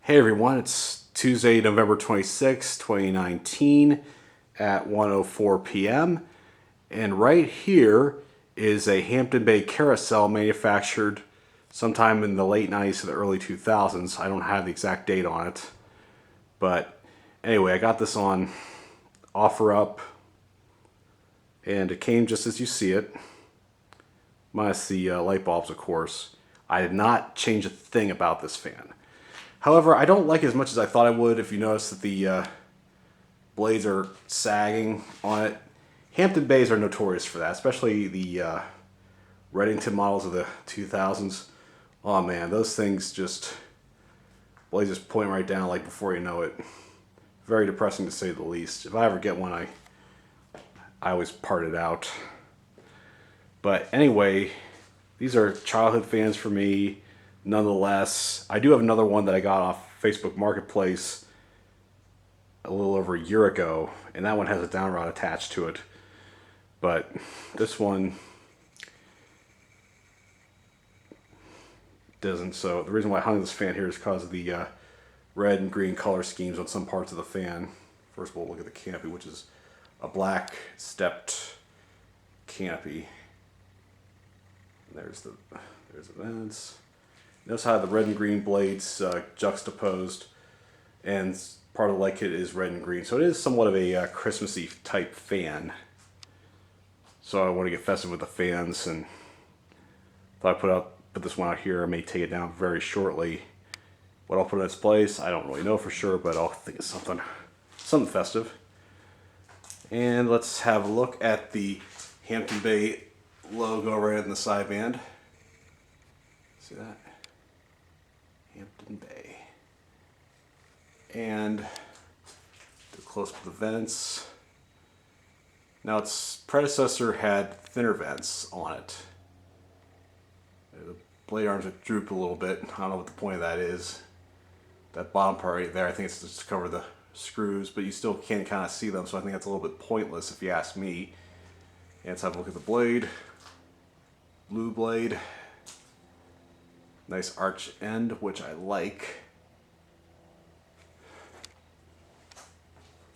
Hey everyone, it's Tuesday, November 26, 2019 at 1:04 p.m. And right here is a Hampton Bay Carousel manufactured sometime in the late 90s to the early 2000s. I don't have the exact date on it. But anyway, I got this on OfferUp and it came just as you see it. Minus the light bulbs, of course. I did not change a thing about this fan. However, I don't like it as much as I thought I would. If you notice that the blades are sagging on it. Hampton Bays are notorious for that, especially the Reddington models of the 2000s. Oh man, those things just, blades just point right down like before you know it. Very depressing to say the least. If I ever get one, I always part it out. But anyway, these are childhood fans for me. Nonetheless, I do have another one that I got off Facebook Marketplace a little over a year ago, and that one has a down rod attached to it. But this one doesn't. So the reason why I hung this fan here is because of the red and green color schemes on some parts of the fan. First of all, look at the canopy, which is a black stepped canopy. And there's the vents. Notice how the red and green blades juxtaposed, and part of the light kit is red and green. So it is somewhat of a Christmassy type fan. So I want to get festive with the fans, and if I put this one out here, I may take it down very shortly. What I'll put in its place, I don't really know for sure, but I'll think it's something festive. And let's have a look at the Hampton Bay logo right in the sideband. See that? Hampton Bay. And do close to the vents. Now its predecessor had thinner vents on it. The blade arms are drooped a little bit. I don't know what the point of that is. That bottom part right there, I think it's just to cover the screws, but you still can kind of see them, so I think that's a little bit pointless if you ask me. And let's have a look at the blade. Blue blade. Nice arch end, which I like.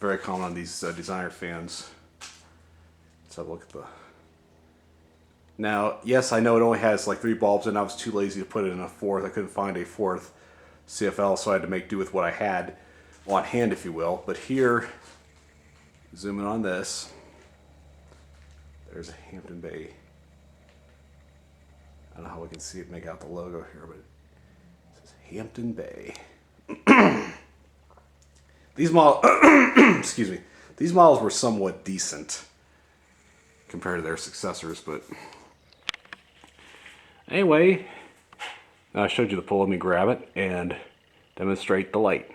Very common on these designer fans. Let's have a look at the... Now, yes, I know it only has like 3 bulbs, and I was too lazy to put it in a fourth. I couldn't find a fourth CFL, so I had to make do with what I had on hand, if you will. But here, zoom in on this. There's a Hampton Bay. I don't know how we can see it, make out the logo here, but it says Hampton Bay. These models, excuse me, these models were somewhat decent compared to their successors, but anyway, now I showed you the pull. Let me grab it and demonstrate the light.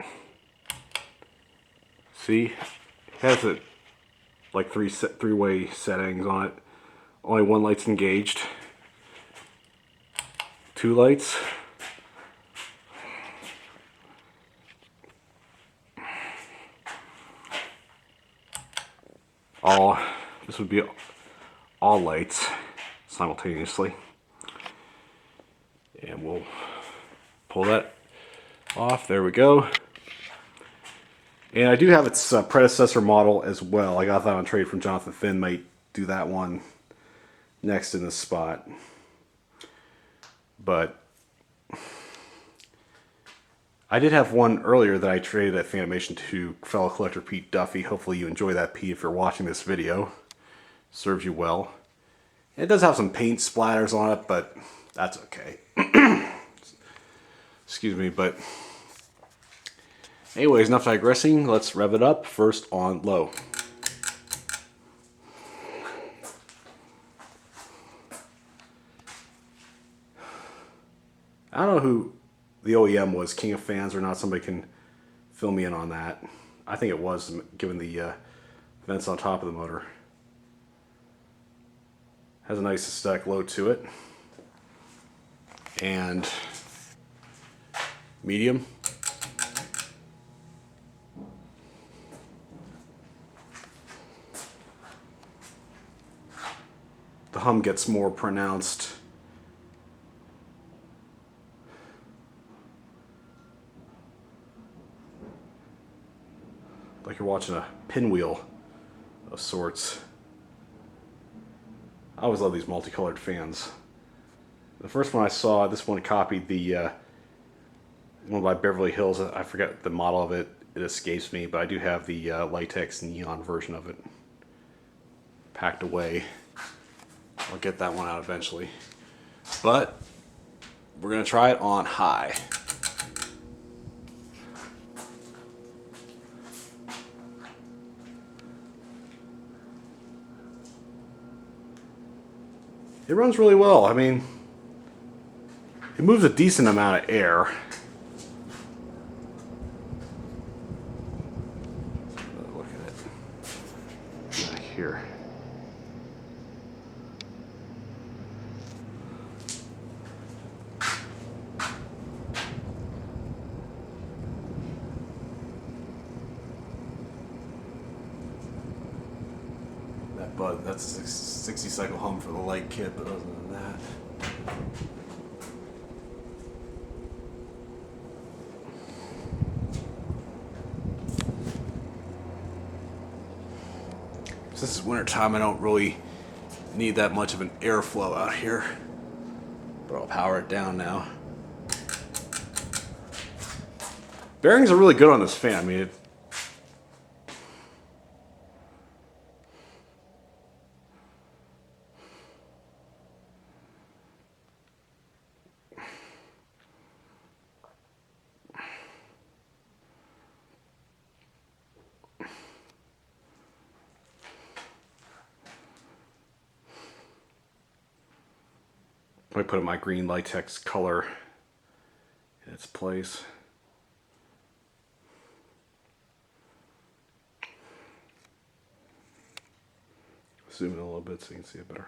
See, it has it like three-way settings on it. Only one light's engaged. 2 lights. This would be all lights simultaneously. And we'll pull that off. There we go. And I do have its predecessor model as well. I got that on trade from Jonathan Finn. Might do that one next in this spot. But I did have one earlier that I traded at Fanimation to fellow collector Pete Duffy. Hopefully you enjoy that, Pete, if you're watching this video. Serves you well. And it does have some paint splatters on it, but that's okay. Excuse me, but anyways, enough digressing. Let's rev it up. First on low. I don't know who the OEM was, King of Fans or not. Somebody can fill me in on that. I think it was, given the vents on top of the motor. Has a nice aesthetic load to it. And medium. The hum gets more pronounced like you're watching a pinwheel of sorts. I always love these multicolored fans. The first one I saw, this one copied the one by Beverly Hills. I forget the model of it. It escapes me, but I do have the latex neon version of it packed away. I'll get that one out eventually. But we're going to try it on high. It runs really well. I mean, it moves a decent amount of air. Look at it. Back here. But that's a 60 cycle hum for the light kit, but other than that. Since this is winter time, I don't really need that much of an airflow out here, but I'll power it down now. Bearings are really good on this fan. I mean, I put my green latex color in its place. Zoom in a little bit so you can see it better.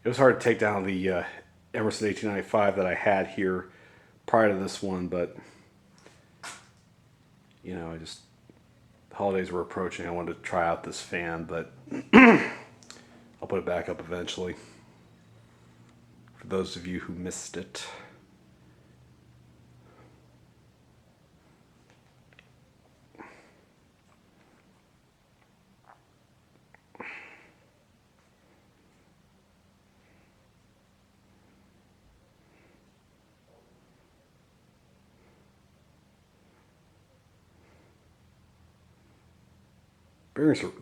It was hard to take down the Emerson 1895 that I had here prior to this one, but you know, the holidays were approaching. I wanted to try out this fan, but I'll put it back up eventually. For those of you who missed it.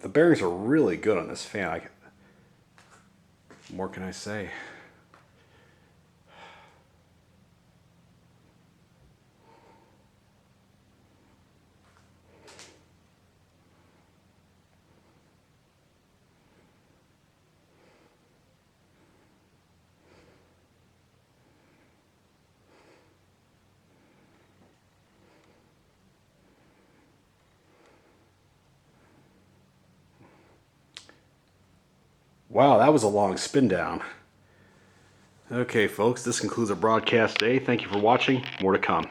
The bearings are really good on this fan. What more can I say? Wow, that was a long spin down. Okay, folks, this concludes our broadcast today. Thank you for watching. More to come.